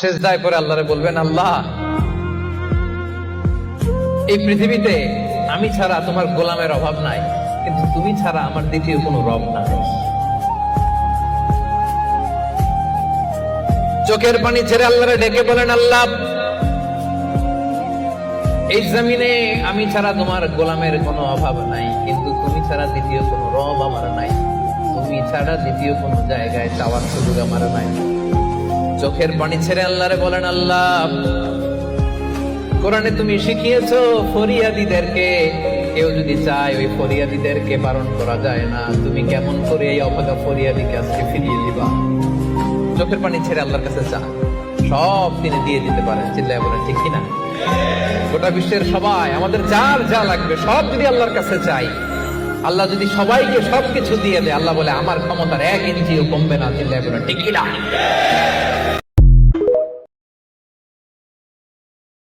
সিজদায় পড়ে আল্লাহরে বলবেন, আল্লাহ এই পৃথিবীতে আমি ছাড়া তোমার গোলামের অভাব নাই, কিন্তু তুমি ছাড়া আমার দ্বিতীয় কোনো রব নাই। চোখের পানি ছেড়ে আল্লাহরে ডেকে বলেন, আল্লাহ এই জমিনে আমি ছাড়া তোমার গোলামের কোনো অভাব নাই, কিন্তু তুমি ছাড়া দ্বিতীয় কোনো রব আমার নাই, তুমি ছাড়া দ্বিতীয় কোনো জায়গায় চাওয়ার সুযোগ আমার নাই। চোখের পানি ছেড়ে আল্লাহরে বলেন, আল্লাহ কোরআনে তুমি শিখিয়েছো ফরিয়াদীদেরকে কেউ যদি চায় ওই ফরিয়াদীদেরকে বারণ করা যায় না, তুমি কেমন করে এই অভাগা ফরিয়াদীকে আজকে ফিরিয়ে দিবা। চোখের পানি ছেড়ে আল্লাহর কাছে চা, সব তিনি দিয়ে দিতে পারেন। চিল্লায় বলেন ঠিক কিনা? গোটা বিশ্বের সবাই আমাদের যার যা লাগবে সব যদি আল্লাহর কাছে চাই, আল্লাহ যদি সবাইকে সবকিছু দিয়ে দেয়, আল্লাহ বলে আমার ক্ষমতার 1 ইঞ্চিও কমবে না। চিল্লায় বলেন ঠিক কিনা?